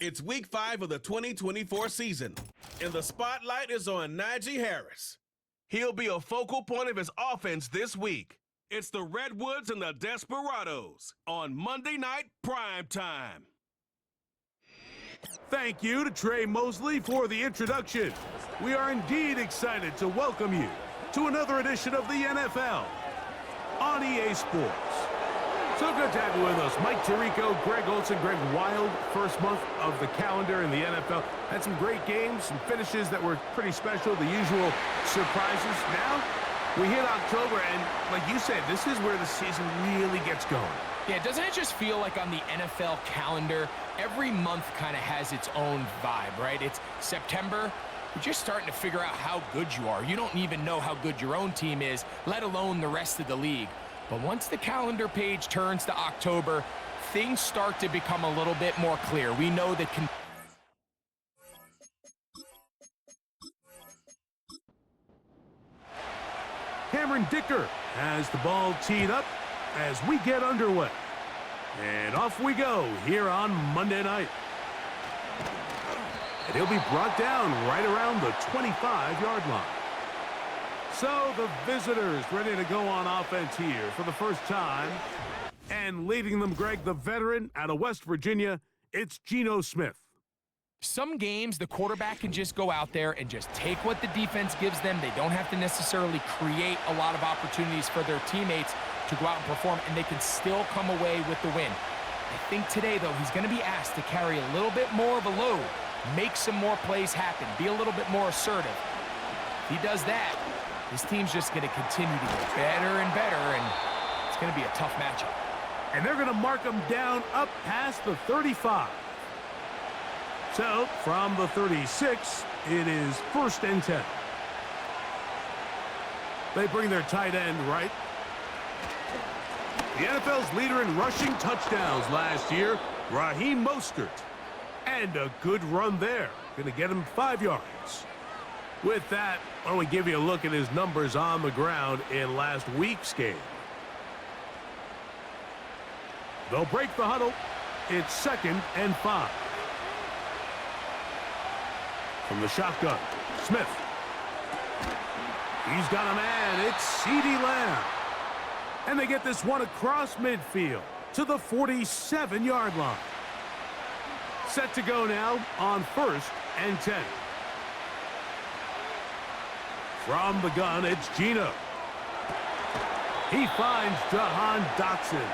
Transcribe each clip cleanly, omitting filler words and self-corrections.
It's week 5 of the 2024 season, and the spotlight is on Najee Harris. He'll be a focal point of his offense this week. It's the Redwoods and the Desperados on Monday Night Prime Time. Thank you to Trey Mosley for the introduction. We are indeed excited to welcome you to another edition of the NFL on EA Sports. So good to have you with us. Mike Tirico, Greg Olson, Greg Wild, first month of the calendar in the NFL. Had some great games, some finishes that were pretty special, the usual surprises. Now, we hit October, and like you said, this is where the season really gets going. Yeah, doesn't it just feel like on the NFL calendar, every month kind of has its own vibe, right? It's September, you're just starting to figure out how good you are. You don't even know how good your own team is, let alone the rest of the league. But once the calendar page turns to October, things start to become a little bit more clear. We know that Cameron Dicker has the ball teed up as we get underway. And off we go here on Monday night. And he'll be brought down right around the 25-yard line. So the visitors ready to go on offense here for the first time. And leading them, Greg, the veteran out of West Virginia, it's Geno Smith. some games the quarterback can just go out there and just take what the defense gives them. They don't have to necessarily create a lot of opportunities for their teammates to go out and perform, and they can still come away with the win. I think today, though, he's going to be asked to carry a little bit more of a load, make some more plays happen, be a little bit more assertive. If he does that, this team's just going to continue to get better and better, and it's going to be a tough matchup. And they're going to mark him down up past the 35. So, from the 36, it is 1st and 10. They bring their tight end right. The NFL's leader in rushing touchdowns last year, Raheem Mostert. And a good run there. Going to get him 5 yards. With that, why don't we give you a look at his numbers on the ground in last week's game. They'll break the huddle. It's 2nd and 5. From the shotgun, Smith. He's got a man. It's CeeDee Lamb. And they get this one across midfield to the 47-yard line. Set to go now on 1st and 10. From the gun, it's Geno. He finds Jahan Dotson.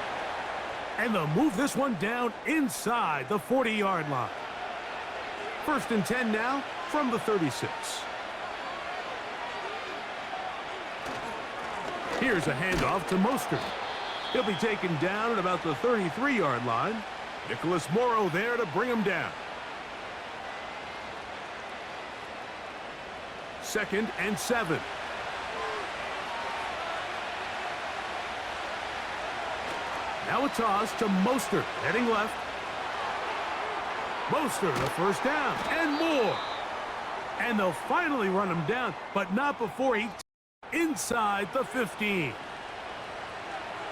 And they'll move this one down inside the 40-yard line. 1st and 10 now from the 36. Here's a handoff to Mostert. He'll be taken down at about the 33-yard line. Nicholas Morrow there to bring him down. 2nd and 7. Now a toss to Mostert, heading left. Mostert, a 1st down, and more. And they'll finally run him down, but not before he inside the 15.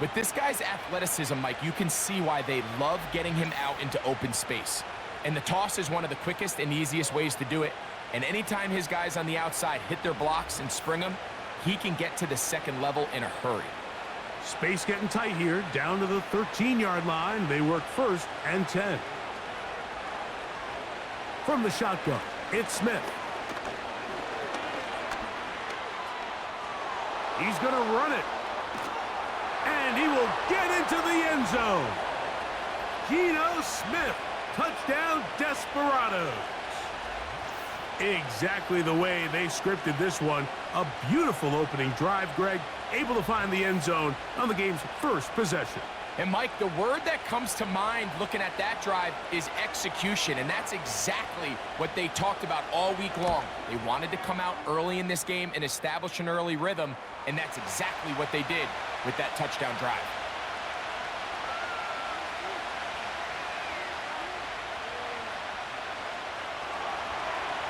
With this guy's athleticism, Mike, you can see why they love getting him out into open space. And the toss is one of the quickest and easiest ways to do it. And anytime his guys on the outside hit their blocks and spring them, he can get to the 2nd level in a hurry. Space getting tight here, down to the 13-yard line. They work 1st and 10. From the shotgun, it's Smith. He's going to run it. And he will get into the end zone. Geno Smith, touchdown Desperados. Exactly the way they scripted this one. A beautiful opening drive, Greg. Able to find the end zone on the game's 1st possession. And Mike, the word that comes to mind looking at that drive is execution, and that's exactly what they talked about all week long. They wanted to come out early in this game and establish an early rhythm, and that's exactly what they did with that touchdown drive.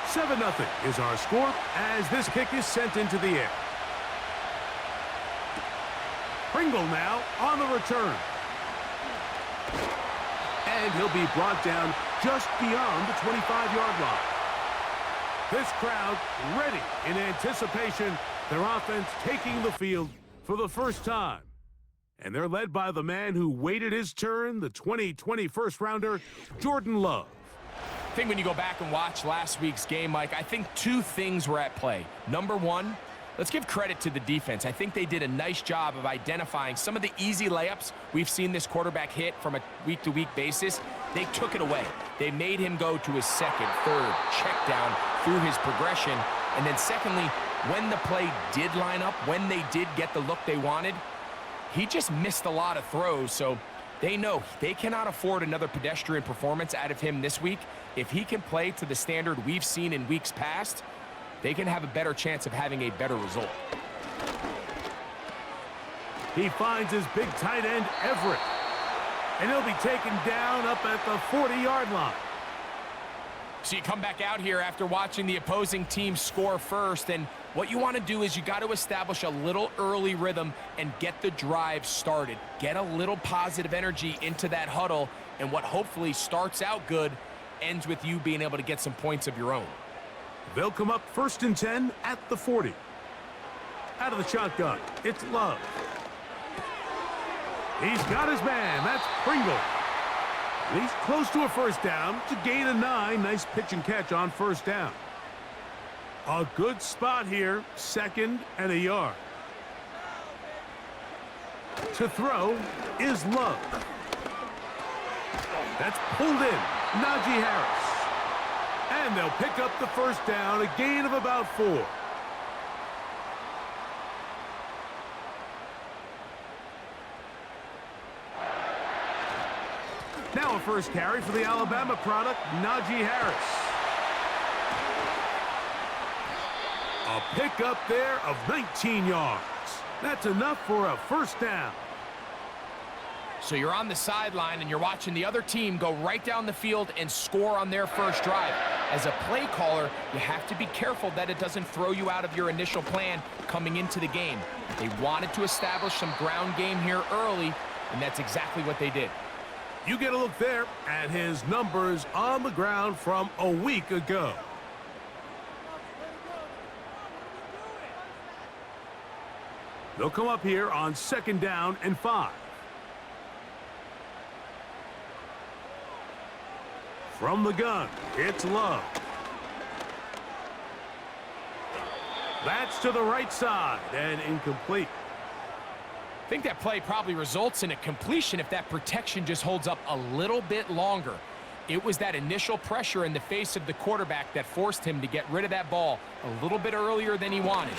Seven 0 is our score as this kick is sent into the air. Pringle now on the return. And he'll be brought down just beyond the 25-yard line. This crowd ready in anticipation, their offense taking the field for the first time. And they're led by the man who waited his turn, the 2020 first-rounder, Jordan Love. I think when you go back and watch last week's game, Mike, I think two things were at play. Number one, let's give credit to the defense. I think they did a nice job of identifying some of the easy layups we've seen this quarterback hit from a week-to-week basis. They took it away. They made him go to his second, third, check down through his progression. And then secondly, when the play did line up, when they did get the look they wanted, he just missed a lot of throws. So they know they cannot afford another pedestrian performance out of him this week. If he can play to the standard we've seen in weeks past, they can have a better chance of having a better result. He finds his big tight end, Everett. And he'll be taken down up at the 40-yard line. So you come back out here after watching the opposing team score first, and what you want to do is you got to establish a little early rhythm and get the drive started. Get a little positive energy into that huddle, and what hopefully starts out good ends with you being able to get some points of your own. They'll come up 1st and 10 at the 40. Out of the shotgun, it's Love. He's got his man. That's Pringle. He's close to a first down to gain a 9. Nice pitch and catch on first down. A good spot here, 2nd and a yard. To throw is Love. That's pulled in. Najee Harris. And they'll pick up the first down, a gain of about 4. Now a first carry for the Alabama product, Najee Harris. A pickup there of 19 yards. That's enough for a first down. So you're on the sideline and you're watching the other team go right down the field and score on their first drive. As a play caller, you have to be careful that it doesn't throw you out of your initial plan coming into the game. They wanted to establish some ground game here early, and that's exactly what they did. You get a look there at his numbers on the ground from a week ago. They'll come up here on 2nd down and 5. From the gun, it's Love. That's to the right side and incomplete. I think that play probably results in a completion if that protection just holds up a little bit longer. It was that initial pressure in the face of the quarterback that forced him to get rid of that ball a little bit earlier than he wanted.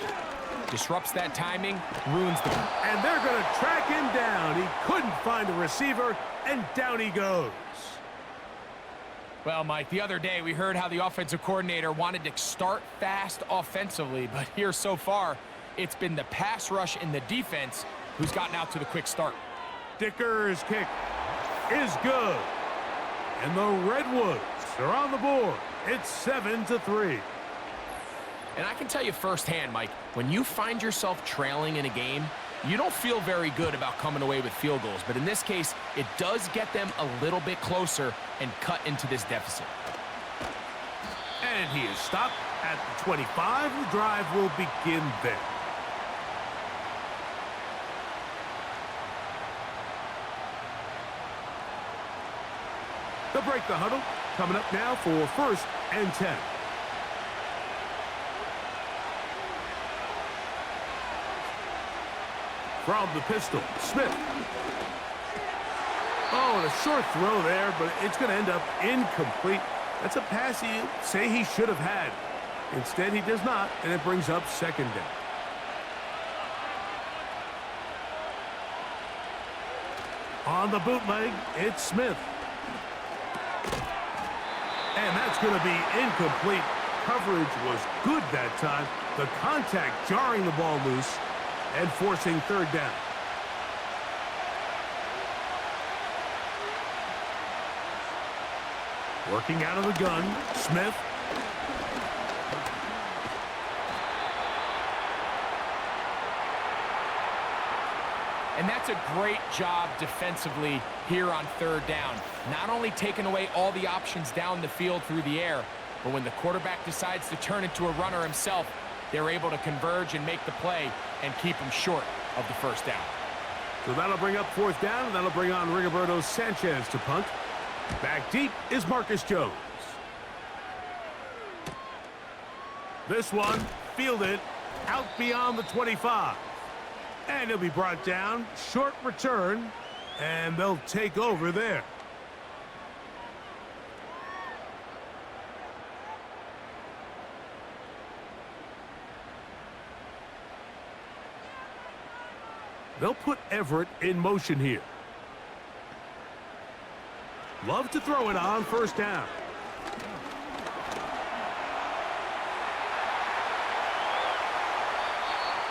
Disrupts that timing, ruins the... And they're going to track him down. He couldn't find a receiver, and down he goes. Well, Mike, the other day we heard how the offensive coordinator wanted to start fast offensively, but here so far, it's been the pass rush and the defense who's gotten out to the quick start. Dicker's kick is good. And the Redwoods are on the board. It's 7-3. And I can tell you firsthand, Mike, when you find yourself trailing in a game, you don't feel very good about coming away with field goals. But in this case, it does get them a little bit closer and cut into this deficit. And he is stopped at the 25. The drive will begin there. They'll break the huddle. Coming up now for 1st and 10. From the pistol, Smith. Oh, and a short throw there, but it's going to end up incomplete. That's a pass he'd say he should have had. Instead, he does not, and it brings up 2nd down. On the bootleg, it's Smith. And that's going to be incomplete. Coverage was good that time. The contact jarring the ball loose and forcing 3rd down. Working out of the gun, Smith. And that's a great job defensively here on third down. Not only taking away all the options down the field through the air, but when the quarterback decides to turn into a runner himself, they're able to converge and make the play and keep him short of the first down. So that'll bring up fourth down, and that'll bring on Rigoberto Sanchez to punt. Back deep is Marcus Jones. This one fielded out beyond the 25. And he'll be brought down. Short return. And they'll take over there. They'll put Everett in motion here. Love to throw it on first down.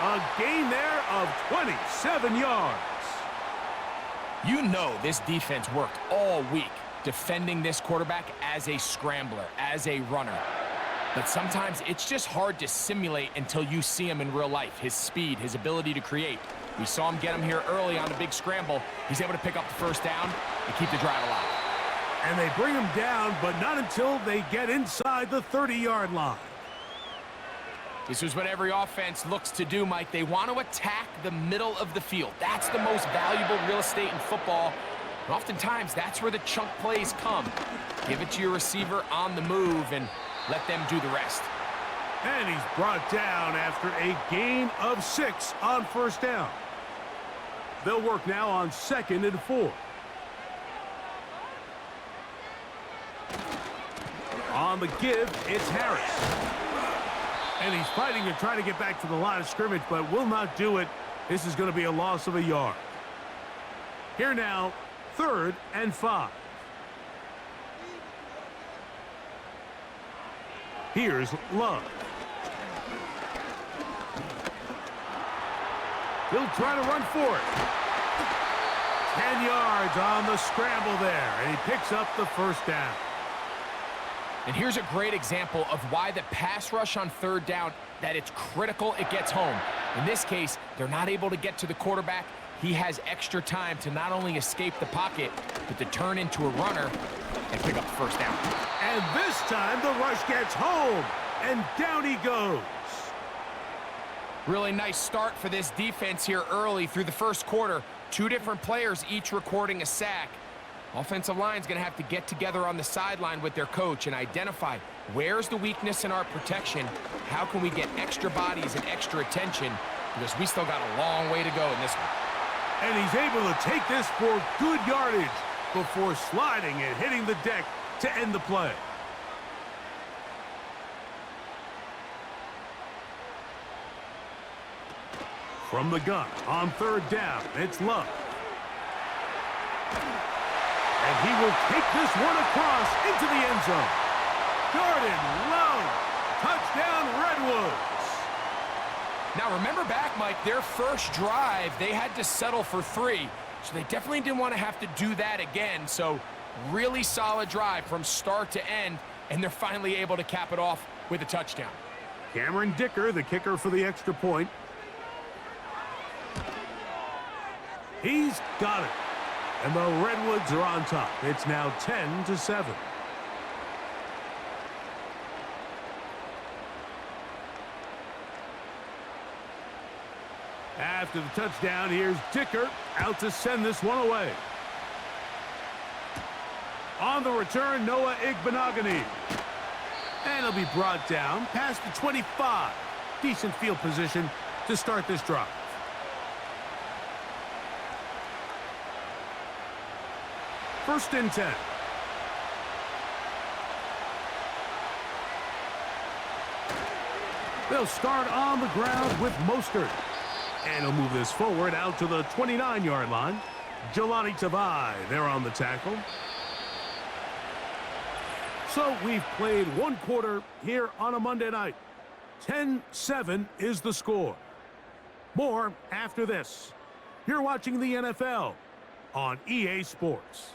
A gain there of 27 yards. You know this defense worked all week defending this quarterback as a scrambler, as a runner. But sometimes it's just hard to simulate until you see him in real life. His speed, his ability to create. We saw him get him here early on a big scramble. He's able to pick up the first down and keep the drive alive. And they bring him down, but not until they get inside the 30-yard line. This is what every offense looks to do, Mike. They want to attack the middle of the field. That's the most valuable real estate in football. And oftentimes, that's where the chunk plays come. Give it to your receiver on the move and let them do the rest. And he's brought down after a gain of 6 on first down. They'll work now on 2nd and 4. On the give, it's Harris. And he's fighting to try to get back to the line of scrimmage, but will not do it. This is going to be a loss of a yard. Here now, 3rd and 5. Here's Love. He'll try to run for it. 10 yards on the scramble there, and he picks up the first down. And here's a great example of why the pass rush on third down, that it's critical it gets home. In this case, they're not able to get to the quarterback. He has extra time to not only escape the pocket, but to turn into a runner and pick up the first down. And this time the rush gets home, and down he goes. Really nice start for this defense here early through the first quarter. 2 different players each recording a sack. Offensive line's going to have to get together on the sideline with their coach and identify where's the weakness in our protection, how can we get extra bodies and extra attention, because we still got a long way to go in this one. And he's able to take this for good yardage before sliding and hitting the deck to end the play. From the gun on third down, it's Love. And he will take this one across into the end zone. Jordan Love, touchdown Redwoods. Now remember back, Mike, their first drive, they had to settle for 3. So they definitely didn't want to have to do that again. So really solid drive from start to end, and they're finally able to cap it off with a touchdown. Cameron Dicker, the kicker for the extra point. He's got it. And the Redwoods are on top. It's now 10-7. After the touchdown, here's Dicker out to send this one away. On the return, Noah Igbenogany. And he'll be brought down past the 25. Decent field position to start this drive. First and 10. They'll start on the ground with Mostert. And he'll move this forward out to the 29-yard line. Jelani Tavai there on the tackle. So we've played 1 quarter here on a Monday night. 10-7 is the score. More after this. You're watching the NFL on EA Sports.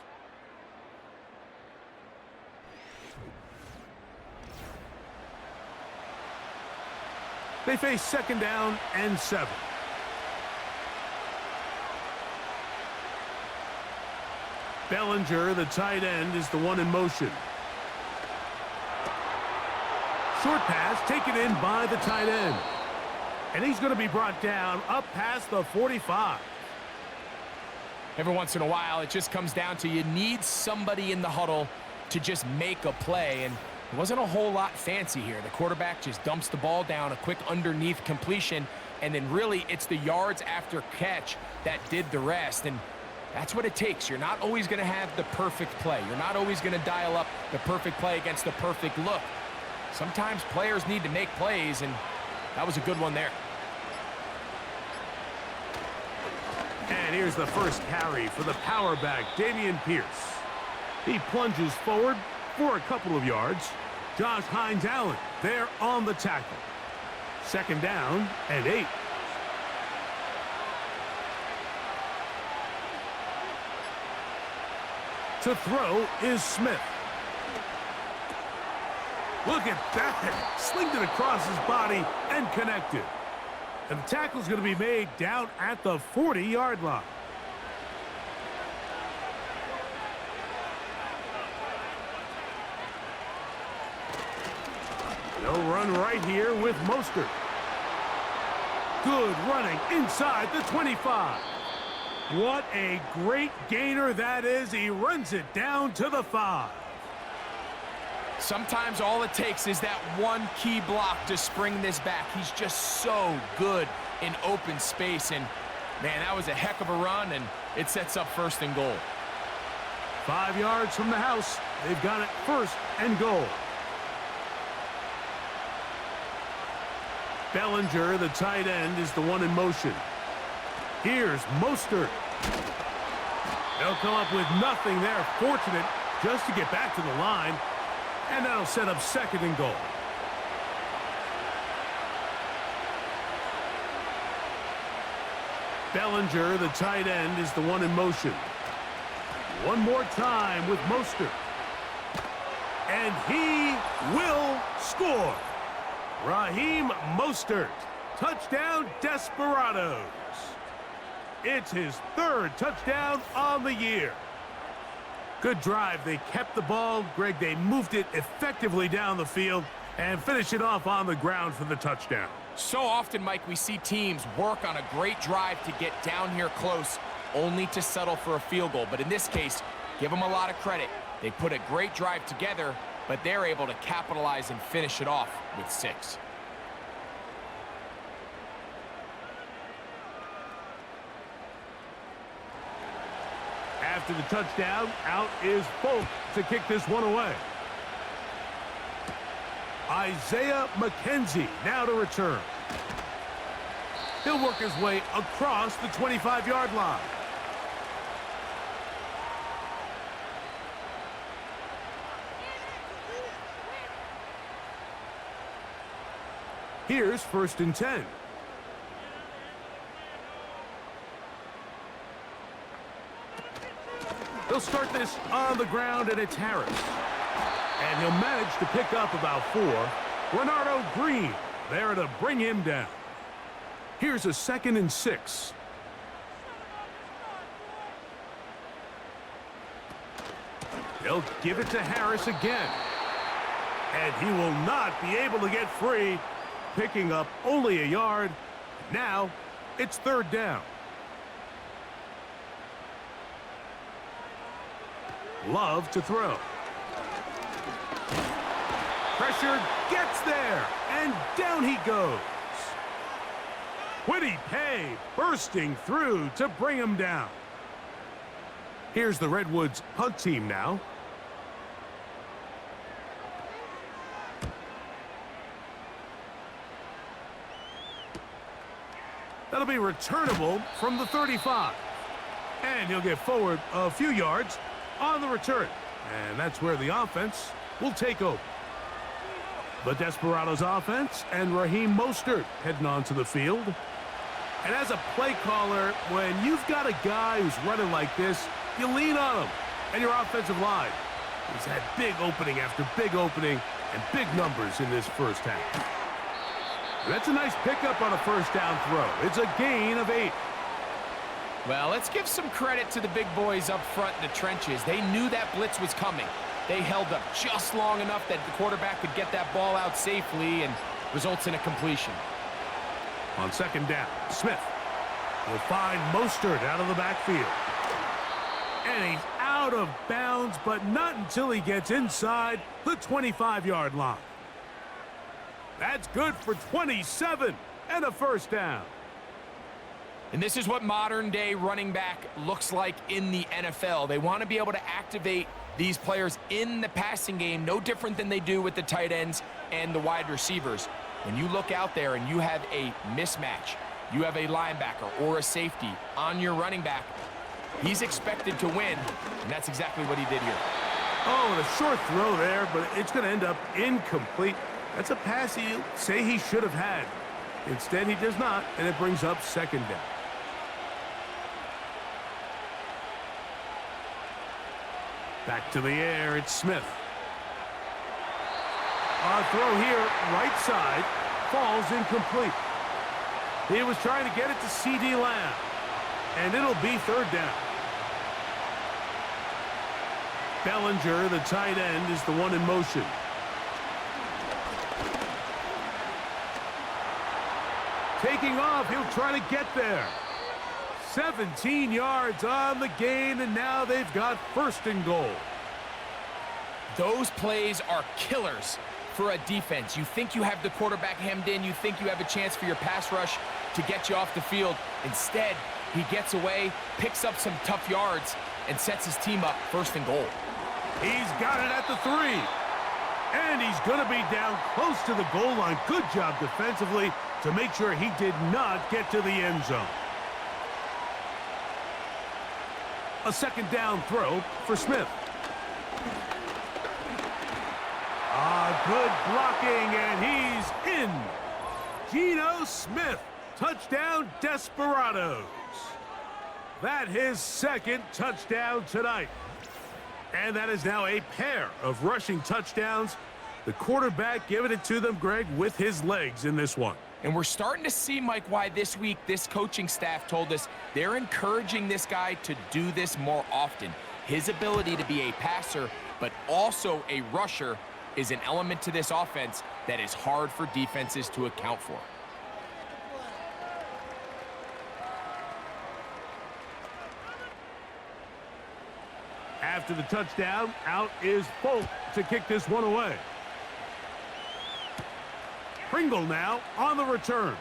They face 2nd down and 7. Bellinger, the tight end, is the one in motion. Short pass taken in by the tight end. And he's going to be brought down up past the 45. Every once in a while, it just comes down to you need somebody in the huddle to just make a play. And it wasn't a whole lot fancy here. The quarterback just dumps the ball down, a quick underneath completion, and then really it's the yards after catch that did the rest. And that's what it takes. You're not always going to have the perfect play. You're not always going to dial up the perfect play against the perfect look. Sometimes players need to make plays, and that was a good one there. And here's the first carry for the power back, Dameon Pierce. He plunges forward for a couple of yards. Josh Hines-Allen there on the tackle. Second down and 8. To throw is Smith. Look at that. Slinged it across his body and connected. And the tackle's going to be made down at the 40-yard line. They'll run right here with Mostert. Good running inside the 25. What a great gainer that is. He runs it down to the 5. Sometimes all it takes is that one key block to spring this back. He's just so good in open space. And, man, that was a heck of a run, and it sets up first and goal. 5 yards from the house. They've got it first and goal. Bellinger, the tight end, is the one in motion. Here's Mostert. They'll come up with nothing there. Fortunate just to get back to the line. And that'll set up second and goal. Bellinger, the tight end, is the one in motion. One more time with Mostert. And he will score. Raheem Mostert. Touchdown, Desperados. It's his 3rd touchdown on the year. Good drive. They kept the ball. Greg, they moved it effectively down the field and finished it off on the ground for the touchdown. So often, Mike, we see teams work on a great drive to get down here close, only to settle for a field goal. But in this case, give them a lot of credit. They put a great drive together, but they're able to capitalize and finish it off with 6. After the touchdown, out is Folk to kick this one away. Isaiah McKenzie now to return. He'll work his way across the 25-yard line. Here's 1st and 10. They'll start this on the ground, and it's Harris. And he'll manage to pick up about 4. Renardo Green there to bring him down. Here's a 2nd and 6. They'll give it to Harris again. And he will not be able to get free, picking up only a yard. Now it's 3rd down. Love to throw. Pressure gets there, and down he goes. Kwity Paye bursting through to bring him down. Here's the Redwoods punt team now. That'll be returnable from the 35. And he'll get forward a few yards on the return. And that's where the offense will take over. The Desperados offense and Raheem Mostert heading onto the field. And as a play caller, when you've got a guy who's running like this, you lean on him. And your offensive line has had big opening after big opening and big numbers in this first half. And that's a nice pickup on a 1st down throw. It's a gain of 8. Well, let's give some credit to the big boys up front in the trenches. They knew that blitz was coming. They held up just long enough that the quarterback could get that ball out safely and results in a completion. On second down, Smith will find Mostert out of the backfield. And he's out of bounds, but not until he gets inside the 25-yard line. That's good for 27 and a first down. And this is what modern-day running back looks like in the NFL. They want to be able to activate these players in the passing game, no different than they do with the tight ends and the wide receivers. When you look out there and you have a mismatch, you have a linebacker or a safety on your running back, he's expected to win, and that's exactly what he did here. Oh, and a short throw there, but it's going to end up incomplete. That's a pass he'll say he should have had. Instead, he does not, and it brings up second down. Back to the air, it's Smith. A throw here, right side, falls incomplete. He was trying to get it to C.D. Lamb, and it'll be third down. Bellinger, the tight end, is the one in motion. Taking off, he'll try to get there. 17 yards on the gain, and now they've got first and goal. Those plays are killers for a defense. You think you have the quarterback hemmed in. You think you have a chance for your pass rush to get you off the field. Instead, he gets away, picks up some tough yards, and sets his team up first and goal. He's got it at the 3. And he's going to be down close to the goal line. Good job defensively to make sure he did not get to the end zone. A second down throw for Smith. Good blocking, and he's in. Geno Smith, touchdown Desperados. That his second touchdown tonight. And that is now a pair of rushing touchdowns. The quarterback giving it to them, Greg, with his legs in this one. And we're starting to see, Mike, why this week this coaching staff told us they're encouraging this guy to do this more often. His ability to be a passer, but also a rusher, is an element to this offense that is hard for defenses to account for. After the touchdown, out is Folk to kick this one away. Pringle now on the return.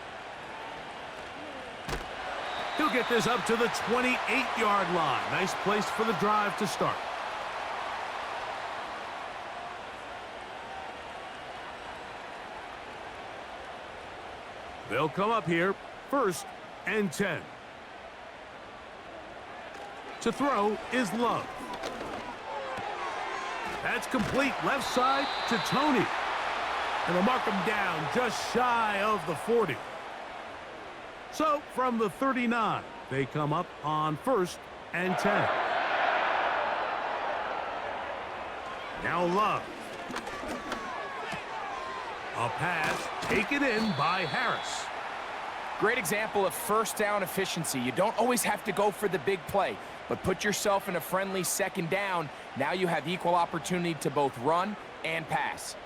He'll get this up to the 28-yard line. Nice place for the drive to start. They'll come up here, 1st and 10. To throw is Love. That's complete, left side to Tony. And they'll mark him down just shy of the 40. So from the 39, they come up on 1st and 10. Now Love. A pass taken in by Harris. Great example of first down efficiency. You don't always have to go for the big play, but put yourself in a friendly second down. Now you have equal opportunity to both run and pass.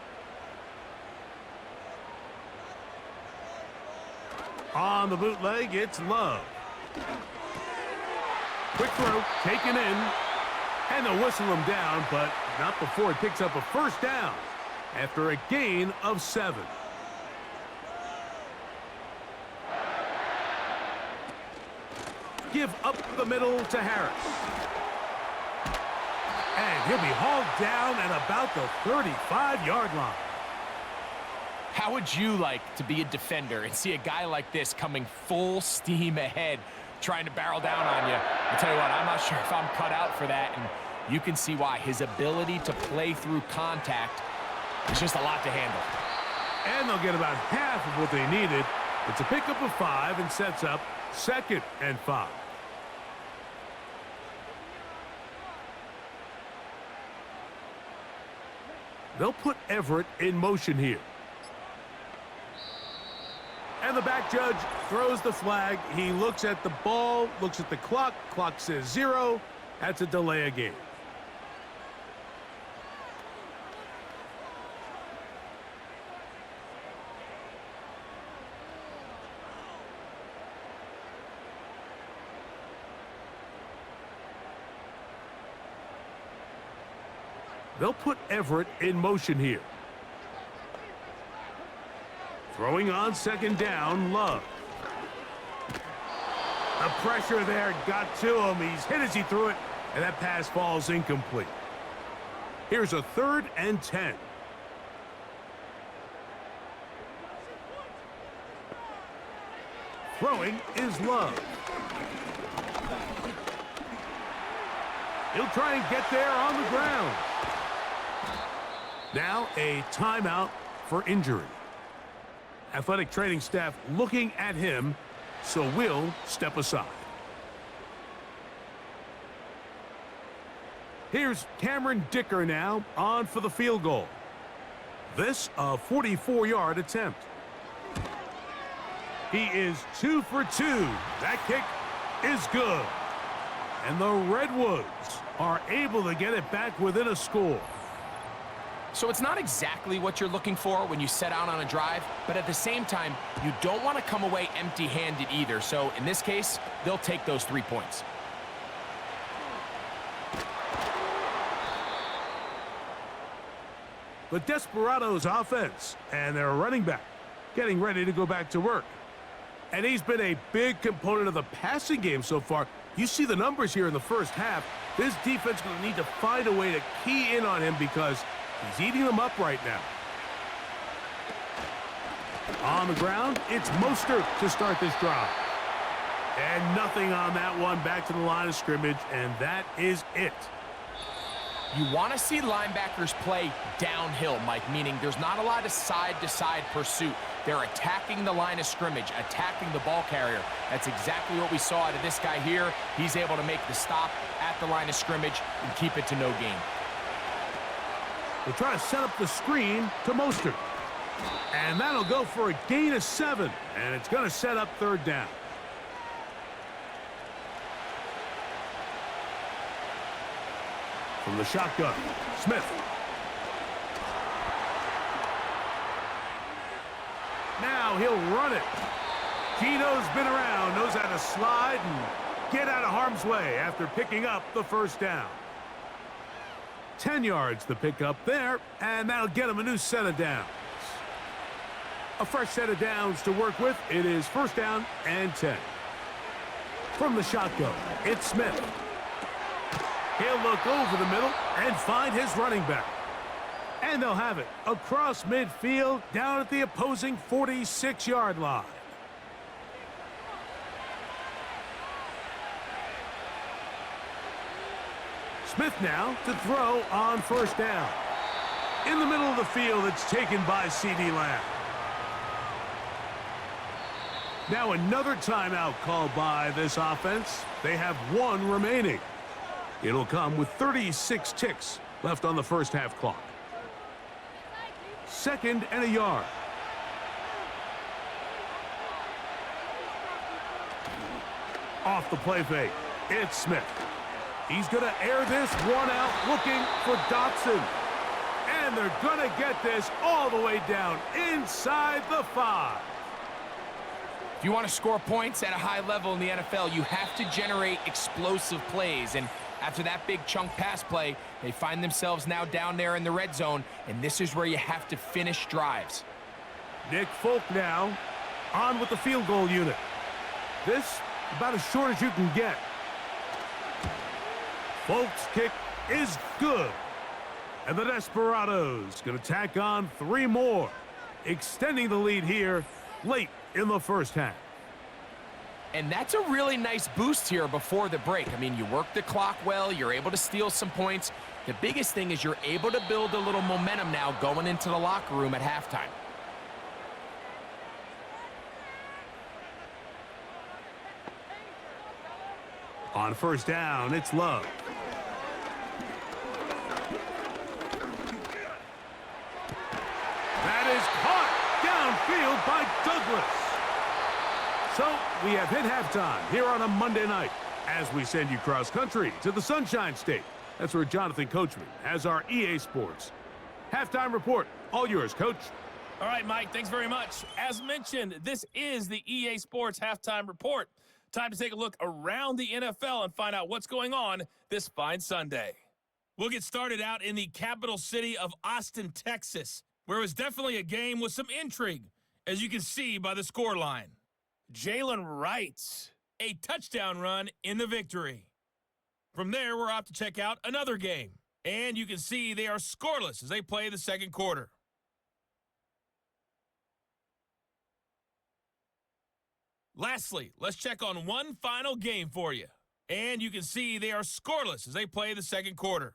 On the bootleg, it's Love. Quick throw, taken in, and they'll whistle him down, but not before he picks up a first down after a gain of 7. Give up the middle to Harris. And he'll be hauled down at about the 35-yard line. How would you like to be a defender and see a guy like this coming full steam ahead, trying to barrel down on you? I'll tell you what, I'm not sure if I'm cut out for that, and you can see why. His ability to play through contact is just a lot to handle. And they'll get about half of what they needed. It's a pickup of 5 and sets up 2nd and 5. They'll put Everett in motion here. And the back judge throws the flag. He looks at the ball, looks at the clock. Clock says 0. That's a delay of game. They'll put Everett in motion here. Throwing on second down, Love. The pressure there got to him. He's hit as he threw it, and that pass falls incomplete. Here's a 3rd and 10. Throwing is Love. He'll try and get there on the ground. Now a timeout for injury. Athletic training staff looking at him, so we'll step aside. Here's Cameron Dicker now on for the field goal. This a 44-yard attempt. He is 2 for 2. That kick is good. And the Redwoods are able to get it back within a score. So it's not exactly what you're looking for when you set out on a drive, but at the same time, you don't want to come away empty-handed either. So in this case, they'll take those 3 points. The Desperados offense and their running back getting ready to go back to work. And he's been a big component of the passing game so far. You see the numbers here in the first half. This defense is going to need to find a way to key in on him because he's eating them up right now. On the ground, it's Mostert to start this drive. And nothing on that one. Back to the line of scrimmage, and that is it. You want to see linebackers play downhill, Mike, meaning there's not a lot of side-to-side pursuit. They're attacking the line of scrimmage, attacking the ball carrier. That's exactly what we saw out of this guy here. He's able to make the stop at the line of scrimmage and keep it to no gain. They'll try to set up the screen to Mostert. And that'll go for a gain of 7. And it's going to set up 3rd down. From the shotgun, Smith. Now he'll run it. Gino's been around, knows how to slide and get out of harm's way after picking up the 1st down. 10 yards to pick up there, and that'll get him a new set of downs. A fresh set of downs to work with. It is 1st down and 10. From the shotgun, it's Smith. He'll look over the middle and find his running back. And they'll have it across midfield down at the opposing 46-yard line. Smith now to throw on 1st down. In the middle of the field, it's taken by C.D. Lamb. Now another timeout called by this offense. They have 1 remaining. It'll come with 36 ticks left on the first half clock. 2nd and a yard. Off the play fake, it's Smith. He's going to air this one out, looking for Dotson. And they're going to get this all the way down inside the 5. If you want to score points at a high level in the NFL, you have to generate explosive plays. And after that big chunk pass play, they find themselves now down there in the red zone, and this is where you have to finish drives. Nick Folk now on with the field goal unit. This about as short as you can get. Folk's kick is good. And the Desperados going to tack on 3 more, extending the lead here late in the first half. And that's a really nice boost here before the break. I mean, you work the clock well, you're able to steal some points. The biggest thing is you're able to build a little momentum now going into the locker room at halftime. On 1st down, it's Love. That is caught downfield by Douglas. So, we have hit halftime here on a Monday night as we send you cross-country to the Sunshine State. That's where Jonathan Coachman has our EA Sports halftime report. All yours, Coach. All right, Mike, thanks very much. As mentioned, this is the EA Sports halftime report. Time to take a look around the NFL and find out what's going on this fine Sunday. We'll get started out in the capital city of Austin, Texas, where it was definitely a game with some intrigue, as you can see by the scoreline. Jalen Wright, a touchdown run in the victory. From there, we're off to check out another game, and you can see they are scoreless as they play the second quarter. Lastly, let's check on one final game for you, and you can see they are scoreless as they play the second quarter.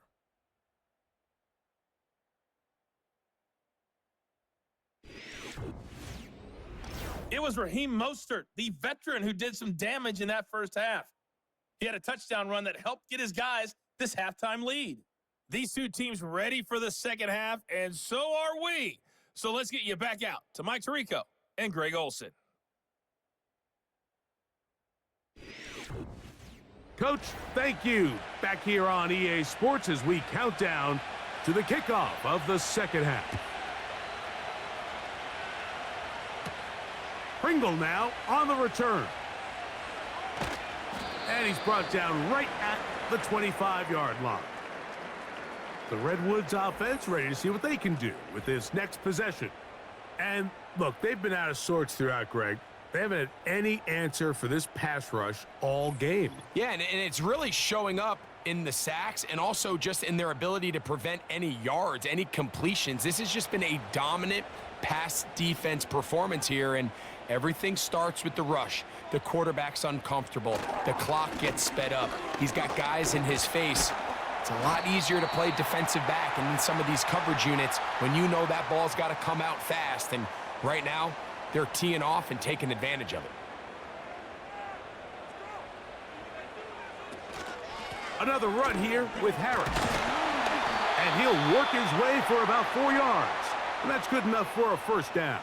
It was Raheem Mostert, the veteran, who did some damage in that first half. He had a touchdown run that helped get his guys this halftime lead. These two teams ready for the second half, and so are we. So let's get you back out to Mike Tirico and Greg Olson. Coach, thank you. Back here on EA Sports as we count down to the kickoff of the second half. Pringle now on the return. And he's brought down right at the 25-yard line. The Redwoods offense ready to see what they can do with this next possession. And look, they've been out of sorts throughout, Greg. They haven't had any answer for this pass rush all game. Yeah, and it's really showing up in the sacks and also just in their ability to prevent any yards, any completions. This has just been a dominant pass defense performance here, and everything starts with the rush. The quarterback's uncomfortable. The clock gets sped up. He's got guys in his face. It's a lot easier to play defensive back and in some of these coverage units when you know that ball's got to come out fast. And right now, they're teeing off and taking advantage of it. Another run here with Harris. And he'll work his way for about 4 yards. And that's good enough for a first down.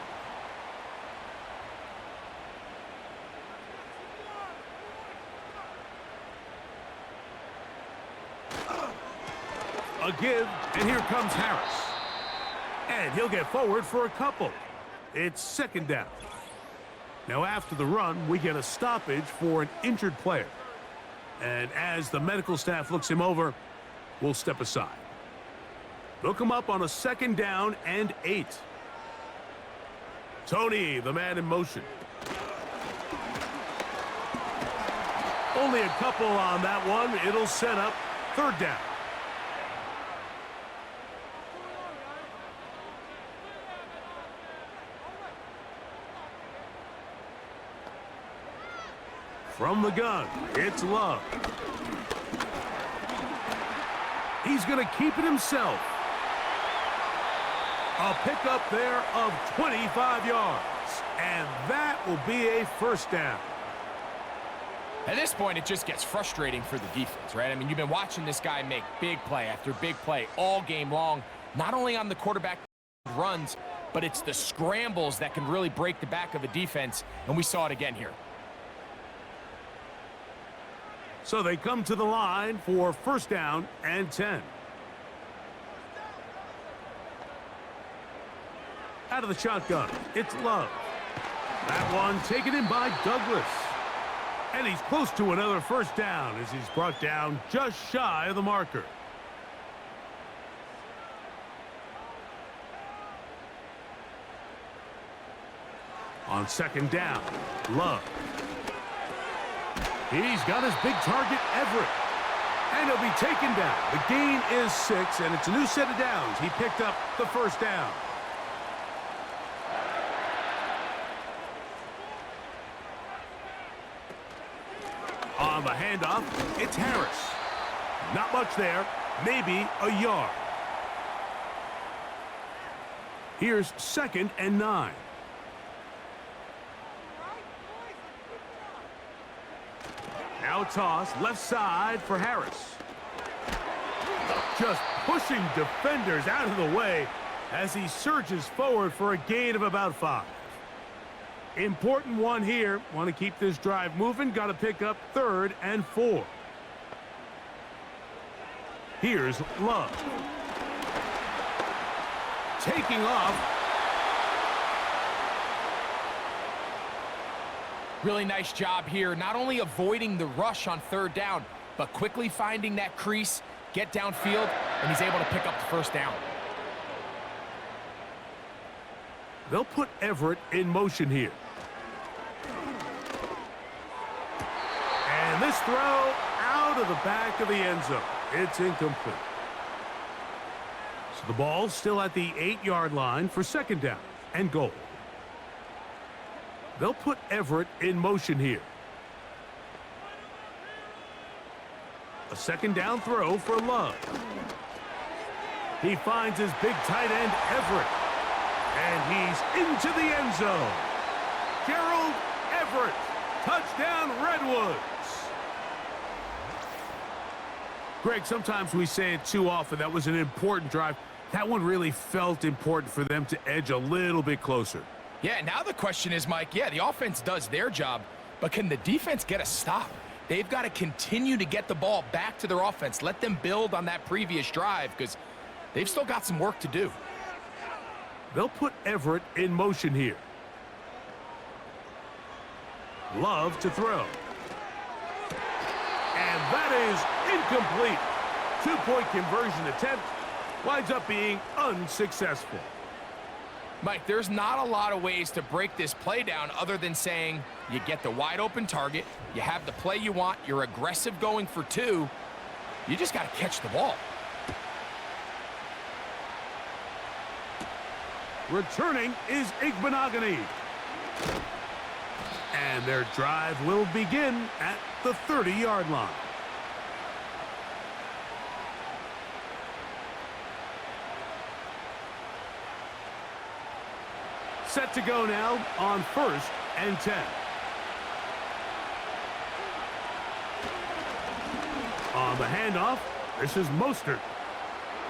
A give, and here comes Harris. And he'll get forward for a couple. It's second down. Now after the run, we get a stoppage for an injured player. And as the medical staff looks him over, we'll step aside. They'll come up on a second down and 8. Tony, the man in motion. Only a couple on that one. It'll set up third down. From the gun, it's Love. He's going to keep it himself. A pickup there of 25 yards. And that will be a first down. At this point, it just gets frustrating for the defense, right? I mean, you've been watching this guy make big play after big play all game long, not only on the quarterback runs, but it's the scrambles that can really break the back of a defense, and we saw it again here. So they come to the line for first down and 10. Out of the shotgun, it's Love. That one taken in by Douglas. And he's close to another first down as he's brought down just shy of the marker. On second down, Love. He's got his big target, Everett. And he'll be taken down. The gain is 6, and it's a new set of downs. He picked up the first down. On the handoff, it's Harris. Not much there, maybe a yard. Here's second and 9. Now toss, left side for Harris. Just pushing defenders out of the way as he surges forward for a gain of about 5. Important one here. Want to keep this drive moving. Got to pick up 3rd and 4. Here's Love. Taking off. Really nice job here, not only avoiding the rush on 3rd down, but quickly finding that crease, get downfield, and he's able to pick up the 1st down. They'll put Everett in motion here. And this throw out of the back of the end zone. It's incomplete. So the ball's still at the 8-yard line for 2nd down and goal. They'll put Everett in motion here. A 2nd down throw for Love. He finds his big tight end, Everett. And he's into the end zone. Gerald Everett. Touchdown, Redwoods. Greg, sometimes we say it too often. That was an important drive. That one really felt important for them to edge a little bit closer. Yeah, now the question is, Mike, yeah, the offense does their job, but can the defense get a stop? They've got to continue to get the ball back to their offense. Let them build on that previous drive because they've still got some work to do. They'll put Everett in motion here. Love to throw. And that is incomplete. 2-point conversion attempt winds up being unsuccessful. Mike, there's not a lot of ways to break this play down other than saying you get the wide open target, you have the play you want, you're aggressive going for 2, you just got to catch the ball. Returning is Igbenogany. And their drive will begin at the 30-yard line. Set to go now on 1st and 10. On the handoff, this is Mostert.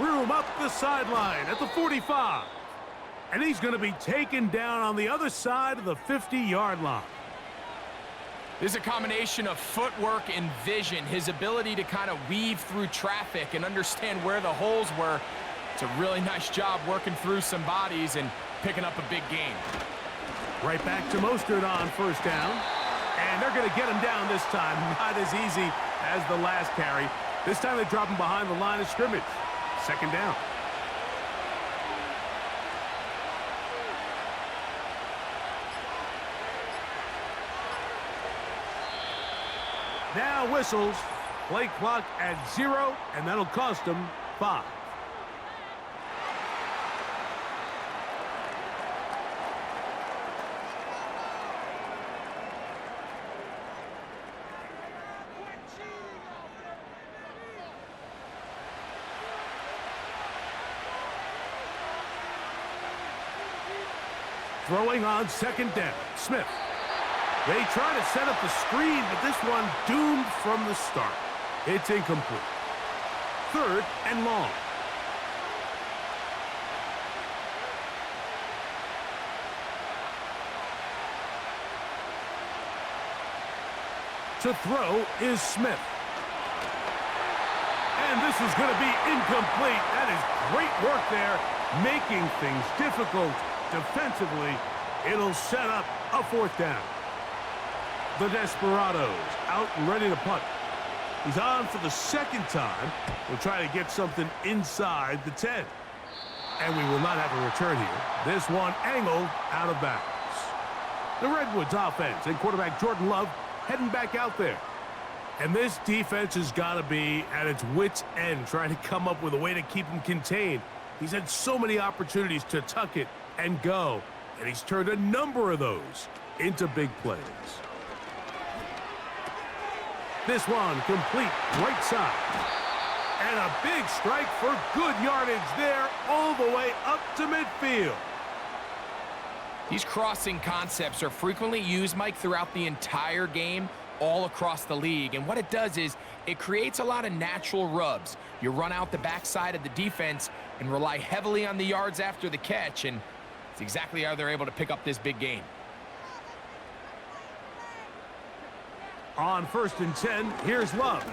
Room up the sideline at the 45. And he's going to be taken down on the other side of the 50-yard line. There's a combination of footwork and vision, his ability to kind of weave through traffic and understand where the holes were. It's a really nice job working through some bodies and picking up a big gain. Right back to Mostert on 1st down. And they're going to get him down this time. Not as easy as the last carry. This time they drop him behind the line of scrimmage. 2nd down. Now whistles. Play clock at 0, and that'll cost them 5. Throwing on 2nd down, Smith. They try to set up the screen, but this one doomed from the start. It's incomplete. 3rd and long. To throw is Smith. And this is going to be incomplete. That is great work there, making things difficult defensively. It'll set up a 4th down. The Desperados out and ready to punt. He's on for the 2nd time. We'll try to get something inside the 10. And we will not have a return here. This one angled out of bounds. The Redwoods offense and quarterback Jordan Love heading back out there. And this defense has got to be at its wits' end, trying to come up with a way to keep him contained. He's had so many opportunities to tuck it and go, and he's turned a number of those into big plays. This one complete right side. And a big strike for good yardage there all the way up to midfield. These crossing concepts are frequently used, Mike, throughout the entire game, all across the league. And what it does is it creates a lot of natural rubs. You run out the backside of the defense and rely heavily on the yards after the catch, and it's exactly how they're able to pick up this big gain. On 1st and 10, here's Love.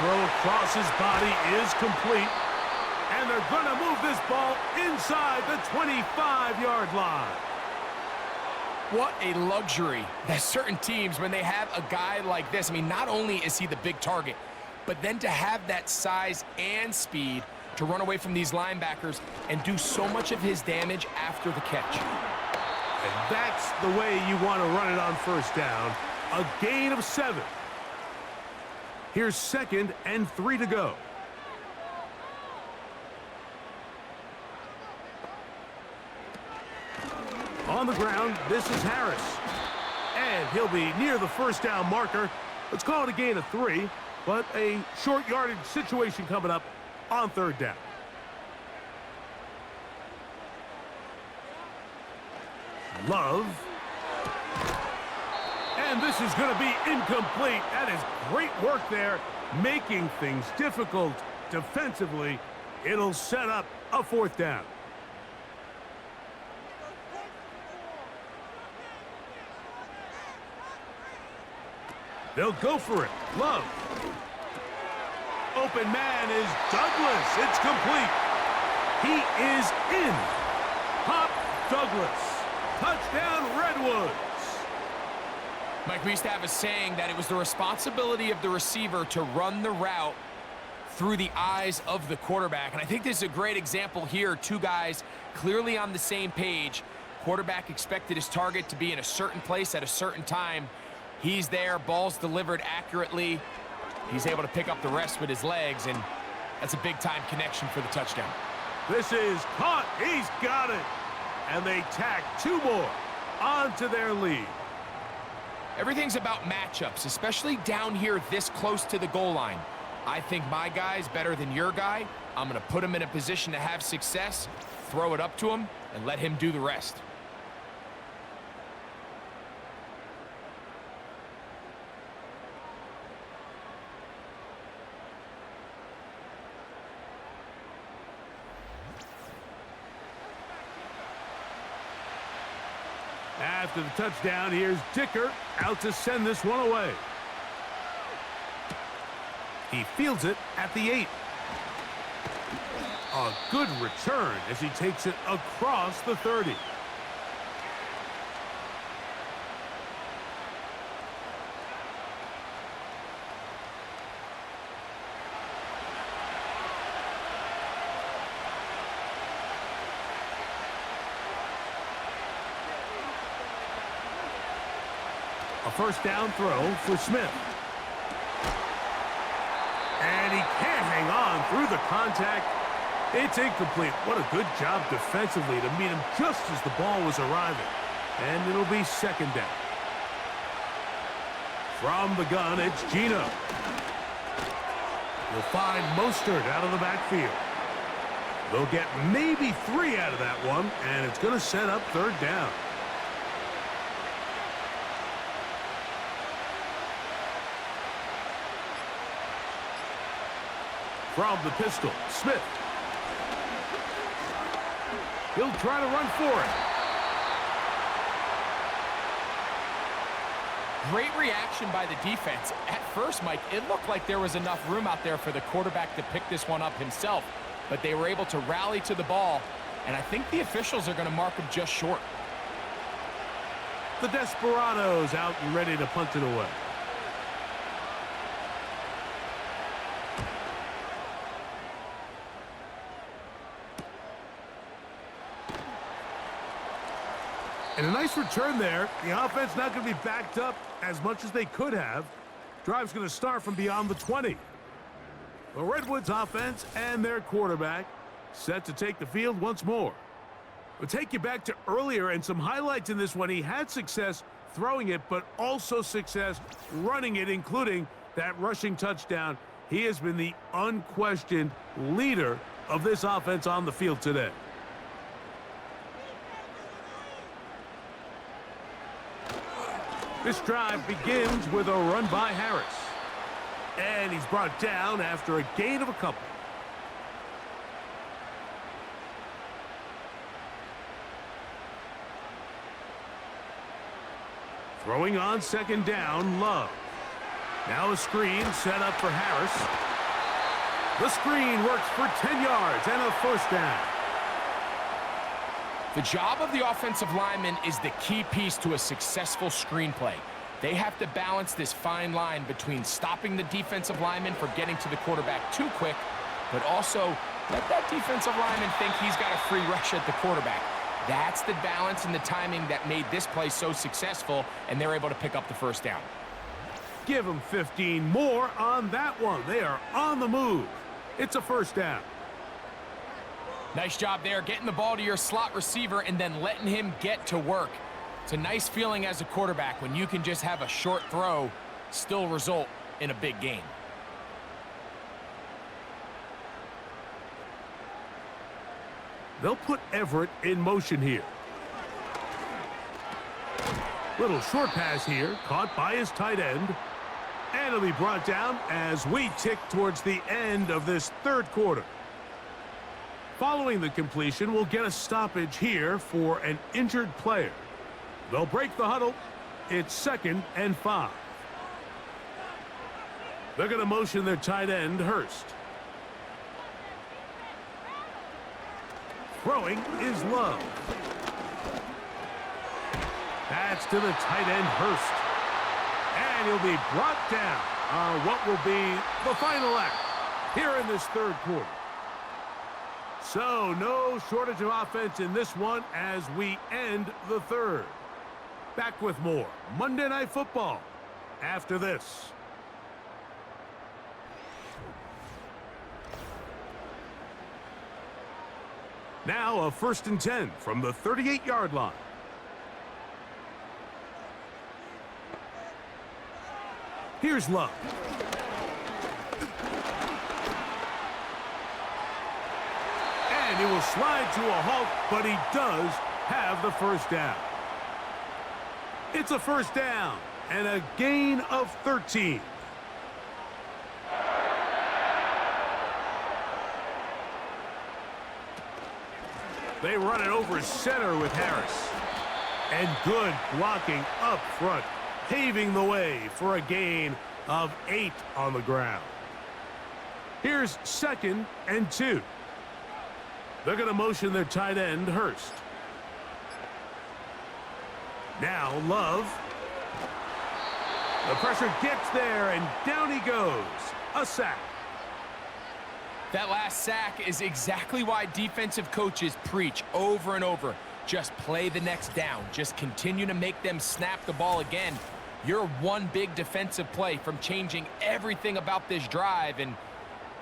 Throw across his body is complete. And they're going to move this ball inside the 25-yard line. What a luxury that certain teams, when they have a guy like this, I mean, not only is he the big target, but then to have that size and speed to run away from these linebackers and do so much of his damage after the catch. And that's the way you want to run it on 1st down. A gain of 7. Here's 2nd and 3 to go. On the ground, this is Harris. And he'll be near the 1st down marker. Let's call it a gain of 3, but a short yardage situation coming up on 3rd down. Love. And this is going to be incomplete. That is great work there, making things difficult defensively. It'll set up a 4th down. They'll go for it. Love. Open man is Douglas. It's complete. He is in. Pop Douglas. Touchdown, Redwoods. Mike, we used to have a saying that it was the responsibility of the receiver to run the route through the eyes of the quarterback. And I think this is a great example here. Two guys clearly on the same page. Quarterback expected his target to be in a certain place at a certain time. He's there, ball's delivered accurately. He's able to pick up the rest with his legs, and that's a big-time connection for the touchdown. This is caught. He's got it. And they tack 2 more onto their lead. Everything's about matchups, especially down here this close to the goal line. I think my guy's better than your guy. I'm going to put him in a position to have success, throw it up to him, and let him do the rest. After the touchdown, here's Dicker out to send this one away. He fields it at the 8. A good return as he takes it across the 30. A 1st down throw for Smith. And he can't hang on through the contact. It's incomplete. What a good job defensively to meet him just as the ball was arriving. And it'll be 2nd down. From the gun, it's Gino. You'll find Mostert out of the backfield. They'll get maybe 3 out of that one, and it's going to set up 3rd down. From the pistol, Smith. He'll try to run for it. Great reaction by the defense. At first, Mike, it looked like there was enough room out there for the quarterback to pick this one up himself, but they were able to rally to the ball, and I think the officials are going to mark him just short. The Desperados out and ready to punt it away. And a nice return there. The offense not going to be backed up as much as they could have. Drive's going to start from beyond the 20. The Redwoods offense and their quarterback set to take the field once more. We'll take you back to earlier and some highlights in this one. He had success throwing it, but also success running it, including that rushing touchdown. He has been the unquestioned leader of this offense on the field today. This drive begins with a run by Harris. And he's brought down after a gain of a couple. Throwing on second down, Love. Now a screen set up for Harris. The screen works for 10 yards and a first down. The job of the offensive lineman is the key piece to a successful screenplay. They have to balance this fine line between stopping the defensive lineman from getting to the quarterback too quick, but also let that defensive lineman think he's got a free rush at the quarterback. That's the balance and the timing that made this play so successful, and they're able to pick up the first down. Give them 15 more on that one. They are on the move. It's a first down. Nice job there, getting the ball to your slot receiver and then letting him get to work. It's a nice feeling as a quarterback when you can just have a short throw still result in a big gain. They'll put Everett in motion here. Little short pass here, caught by his tight end. And it'll be brought down as we tick towards the end of this third quarter. Following the completion, we'll get a stoppage here for an injured player. They'll break the huddle. It's 2nd and 5. They're going to motion their tight end, Hurst. Throwing is Love. That's to the tight end, Hurst. And he'll be brought down on what will be the final act here in this third quarter. So no shortage of offense in this one as we end the third. Back with more Monday Night Football after this. Now a 1st and 10 from the 38-yard line. Here's Love. And he will slide to a halt, but he does have the first down. It's a first down and a gain of 13. They run it over center with Harris. And good blocking up front, paving the way for a gain of 8 on the ground. Here's 2nd and 2. They're going to motion their tight end, Hurst. Now Love. The pressure gets there, and down he goes. A sack. That last sack is exactly why defensive coaches preach over and over. Just play the next down. Just continue to make them snap the ball again. You're one big defensive play from changing everything about this drive, and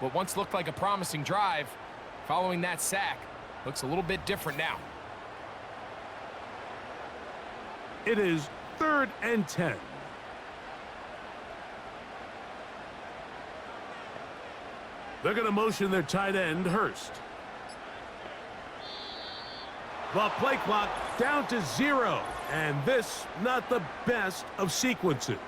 what once looked like a promising drive, following that sack, looks a little bit different now. It is 3rd and 10. They're going to motion their tight end, Hurst. The play clock down to 0, and this not the best of sequences.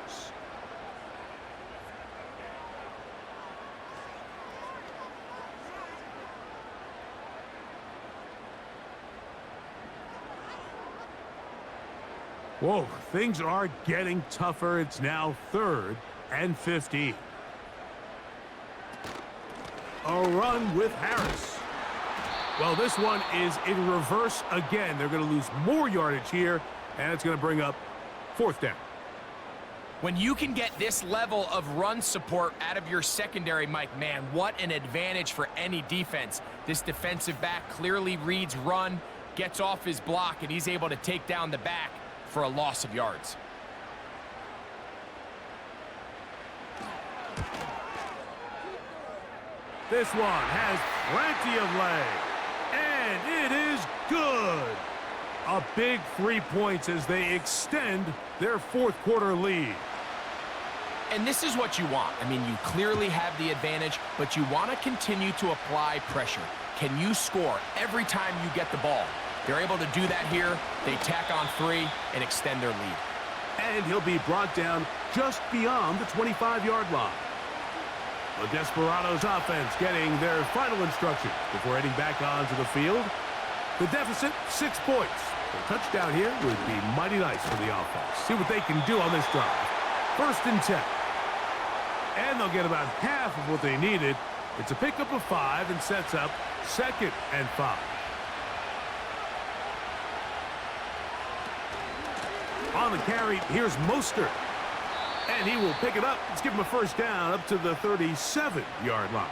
Whoa, things are getting tougher. It's now 3rd and 15. A run with Harris. Well, this one is in reverse again. They're going to lose more yardage here, and it's going to bring up 4th down. When you can get this level of run support out of your secondary, Mike, man, what an advantage for any defense. This defensive back clearly reads run, gets off his block, and he's able to take down the back for a loss of yards. This one has plenty of leg, and it is good. A big 3 points as they extend their 4th quarter lead. And this is what you want. I mean, you clearly have the advantage, but you want to continue to apply pressure. Can you score every time you get the ball? They're able to do that here. They tack on 3 and extend their lead. And he'll be brought down just beyond the 25-yard line. The Desperados offense getting their final instructions before heading back onto the field. The deficit, 6 points. A touchdown here would be mighty nice for the offense. See what they can do on this drive. 1st and 10. And they'll get about half of what they needed. It's a pickup of 5 and sets up 2nd and 5. On the carry, here's Mostert. And he will pick it up. Let's give him a 1st down up to the 37-yard line.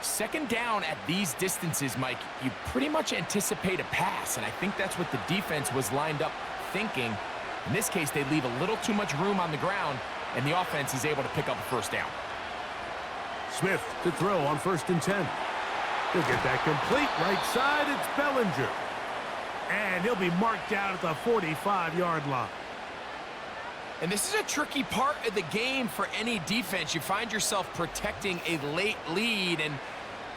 2nd down at these distances, Mike, you pretty much anticipate a pass, and I think that's what the defense was lined up thinking. In this case, they leave a little too much room on the ground, and the offense is able to pick up a 1st down. Smith to throw on 1st and 10. He'll get that complete right side. It's Bellinger. And he'll be marked down at the 45-yard line. And this is a tricky part of the game for any defense. You find yourself protecting a late lead, and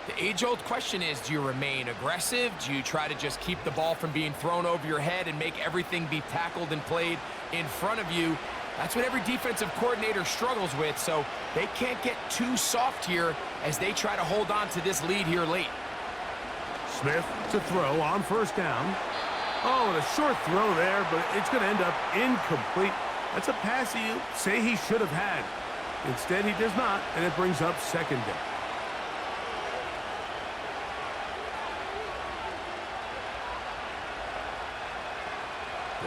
the age-old question is, do you remain aggressive? Do you try to just keep the ball from being thrown over your head and make everything be tackled and played in front of you? That's what every defensive coordinator struggles with, so they can't get too soft here as they try to hold on to this lead here late. Smith to throw on 1st down. Oh, and a short throw there, but it's going to end up incomplete. That's a pass you say he should have had. Instead, he does not, and it brings up 2nd down.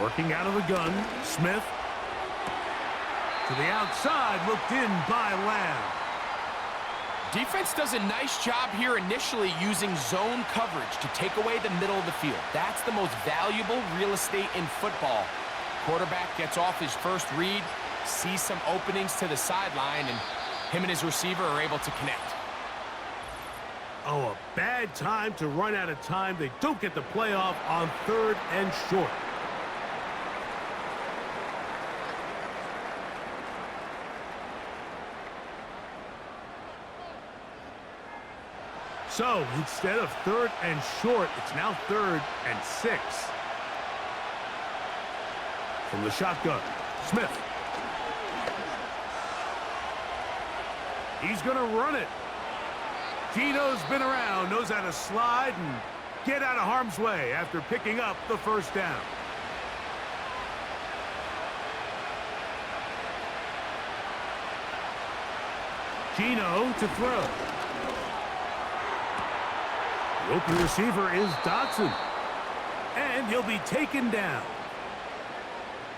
Working out of the gun, Smith. To the outside, looked in by Lamb. Defense does a nice job here initially using zone coverage to take away the middle of the field. That's the most valuable real estate in football. Quarterback gets off his first read, sees some openings to the sideline, and him and his receiver are able to connect. Oh, a bad time to run out of time. They don't get the playoff on 3rd and short. So, instead of 3rd and short, it's now 3rd and 6. From the shotgun, Smith. He's going to run it. Gino's been around, knows how to slide and get out of harm's way after picking up the 1st down. Gino to throw. The open receiver is Dotson. And he'll be taken down.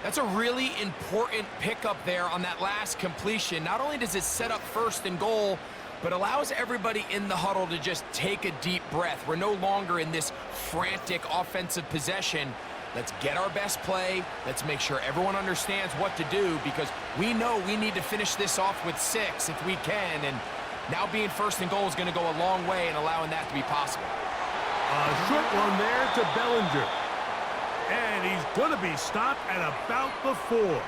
That's a really important pickup there on that last completion. Not only does it set up 1st and goal, but allows everybody in the huddle to just take a deep breath. We're no longer in this frantic offensive possession. Let's get our best play. Let's make sure everyone understands what to do, because we know we need to finish this off with 6 if we can. And now being 1st and goal is going to go a long way in allowing that to be possible. A short one there to Bellinger. And he's going to be stopped at about the 4.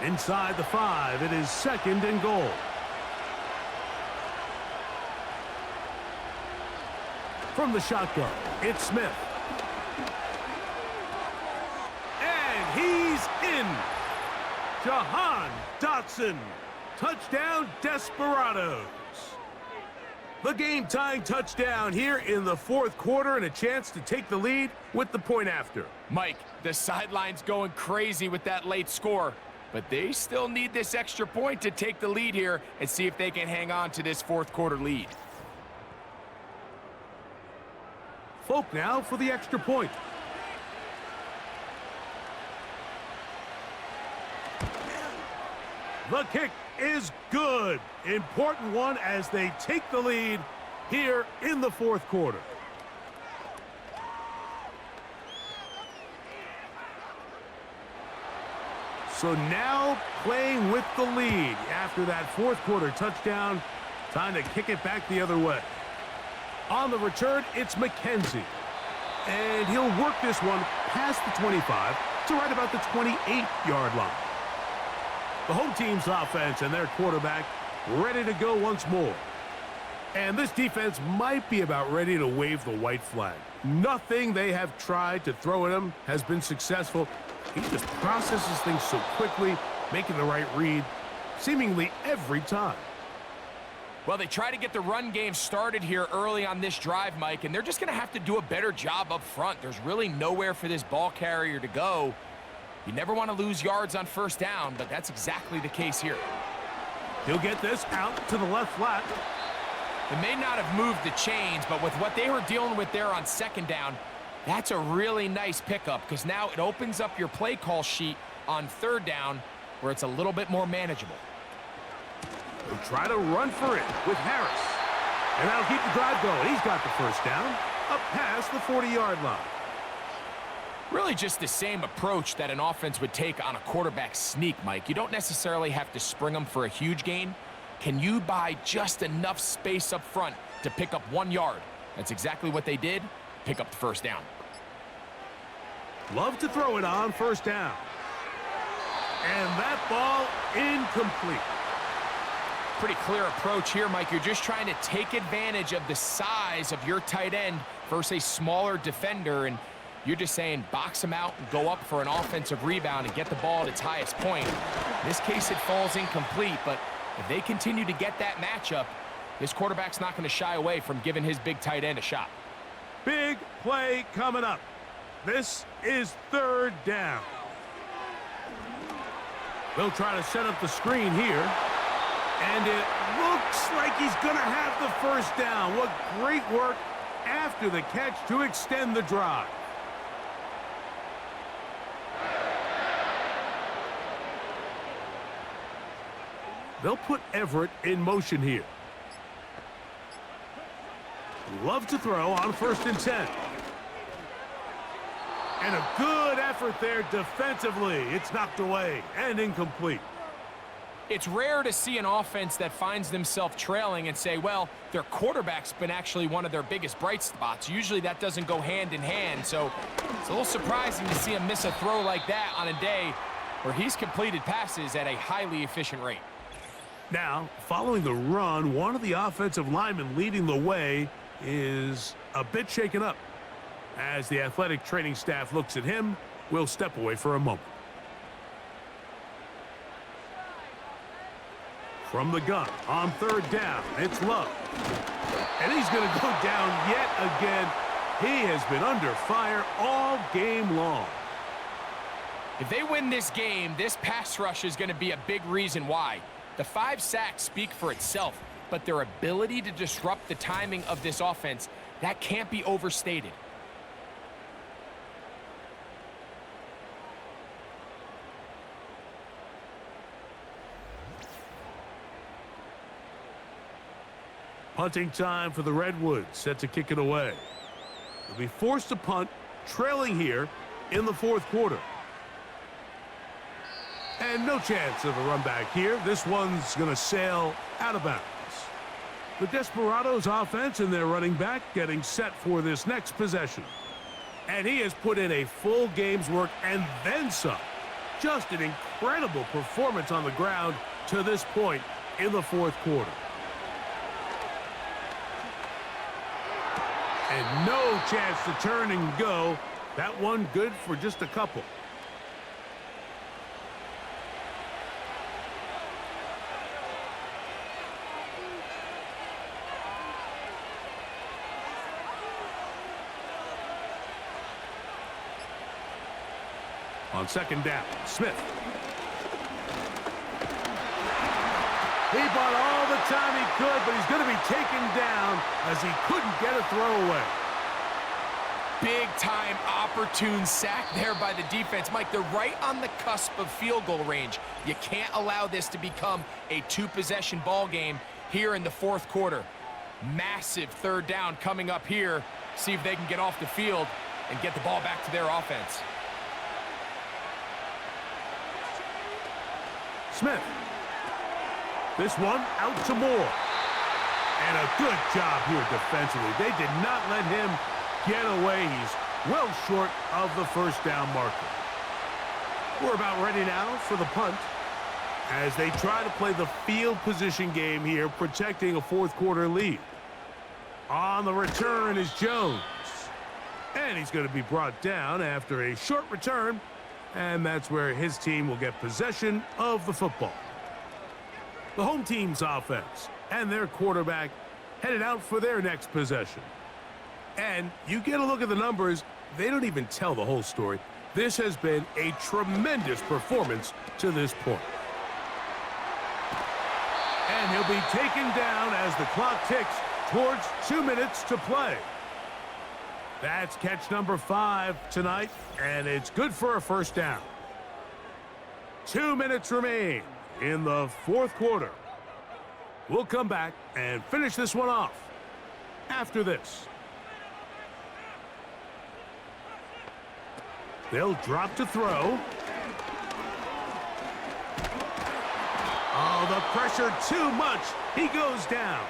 Inside the 5, it is 2nd and goal. From the shotgun, it's Smith. And he's in. Jahan Dotson. Touchdown, Desperados. The game-tying touchdown here in the 4th quarter, and a chance to take the lead with the point after. Mike, the sideline's going crazy with that late score, but they still need this extra point to take the lead here and see if they can hang on to this 4th quarter lead. Folk now for the extra point. The kick is good. Important one as they take the lead here in the 4th quarter. So now playing with the lead after that 4th quarter touchdown. Time to kick it back the other way. On the return, it's McKenzie. And he'll work this one past the 25 to right about the 28-yard line. The home team's offense and their quarterback ready to go once more. And this defense might be about ready to wave the white flag. Nothing they have tried to throw at him has been successful. He just processes things so quickly, making the right read seemingly every time. Well, they try to get the run game started here early on this drive, Mike, and they're just going to have to do a better job up front. There's really nowhere for this ball carrier to go. You never want to lose yards on first down, but that's exactly the case here. He'll get this out to the left flat. They may not have moved the chains, but with what they were dealing with there on second down, that's a really nice pickup because now it opens up your play call sheet on third down where it's a little bit more manageable. He'll try to run for it with Harris. And that'll keep the drive going. He's got the first down up past the 40-yard line. Really just the same approach that an offense would take on a quarterback sneak, Mike. You don't necessarily have to spring them for a huge gain. Can you buy just enough space up front to pick up 1 yard? That's exactly what they did. Pick up the first down. Love to throw it on first down. And that ball incomplete. Pretty clear approach here, Mike. You're just trying to take advantage of the size of your tight end versus a smaller defender, and you're just saying box him out and go up for an offensive rebound and get the ball at its highest point. In this case, it falls incomplete, but if they continue to get that matchup, this quarterback's not going to shy away from giving his big tight end a shot. Big play coming up. This is third down. They'll try to set up the screen here. And it looks like he's going to have the first down. What great work after the catch to extend the drive. They'll put Everett in motion here. Love to throw on 1st and 10. And a good effort there defensively. It's knocked away and incomplete. It's rare to see an offense that finds themselves trailing and say, well, their quarterback's been actually one of their biggest bright spots. Usually that doesn't go hand in hand, so it's a little surprising to see him miss a throw like that on a day where he's completed passes at a highly efficient rate. Now, following the run, one of the offensive linemen leading the way is a bit shaken up. As the athletic training staff looks at him, we'll step away for a moment. From the gun on third down, it's Love. And he's going to go down yet again. He has been under fire all game long. If they win this game, this pass rush is going to be a big reason why. The 5 sacks speak for itself, but their ability to disrupt the timing of this offense, that can't be overstated. Punting time for the Redwoods, set to kick it away. They'll be forced to punt, trailing here in the 4th quarter. And no chance of a run back here. This one's going to sail out of bounds. The Desperados offense and their running back getting set for this next possession. And he has put in a full game's work and then some. Just an incredible performance on the ground to this point in the 4th quarter. And no chance to turn and go. That one good for just a couple. On 2nd down, Smith. He bought all the time he could, but he's going to be taken down as he couldn't get a throwaway. Big-time opportune sack there by the defense. Mike, they're right on the cusp of field goal range. You can't allow this to become a 2-possession ball game here in the 4th quarter. Massive 3rd down coming up here. See if they can get off the field and get the ball back to their offense. Smith. This one out to Moore. And a good job here defensively. They did not let him get away. He's well short of the first down marker. We're about ready now for the punt as they try to play the field position game here, protecting a 4th quarter lead. On the return is Jones. And he's going to be brought down after a short return. And that's where his team will get possession of the football. The home team's offense and their quarterback headed out for their next possession. And you get a look at the numbers, they don't even tell the whole story. This has been a tremendous performance to this point. And he'll be taken down as the clock ticks towards 2 minutes to play. That's catch number 5 tonight, and it's good for a first down. 2 minutes remain in the fourth quarter. We'll come back and finish this one off after this. They'll drop to throw. Oh, the pressure too much. He goes down.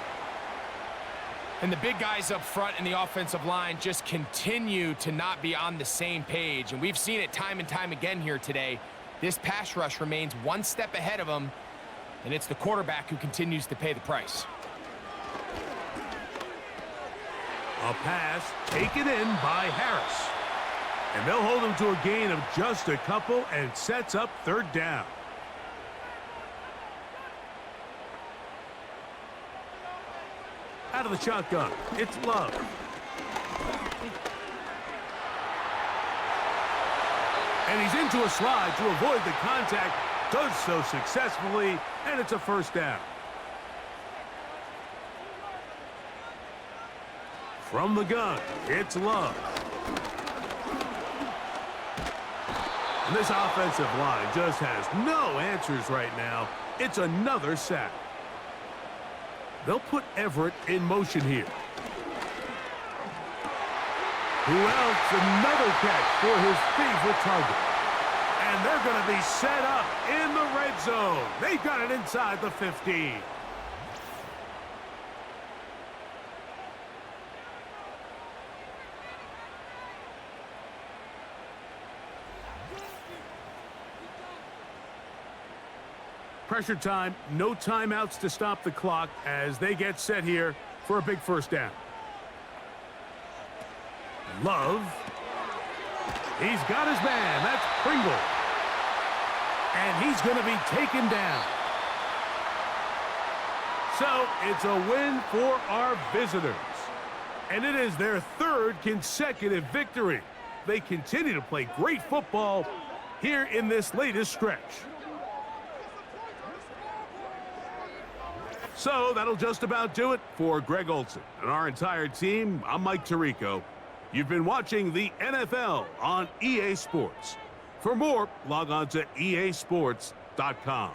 And the big guys up front in the offensive line just continue to not be on the same page. And we've seen it time and time again here today. This pass rush remains one step ahead of them, and it's the quarterback who continues to pay the price. A pass taken in by Harris. And they'll hold him to a gain of just a couple and sets up third down. Out of the shotgun, it's Love. And he's into a slide to avoid the contact. Does so successfully, and it's a first down. From the gun, it's Love. And this offensive line just has no answers right now. It's another sack. They'll put Everett in motion here. Who else? Another catch for his favorite target. And they're going to be set up in the red zone. They've got it inside the 15. Pressure time, no timeouts to stop the clock as they get set here for a big first down. Love. He's got his man. That's Pringle. And he's going to be taken down. So it's a win for our visitors. And it is their third consecutive victory. They continue to play great football here in this latest stretch. So that'll just about do it for Greg Olson and our entire team. I'm Mike Tirico. You've been watching the NFL on EA Sports. For more, log on to easports.com.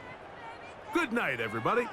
Good night, everybody.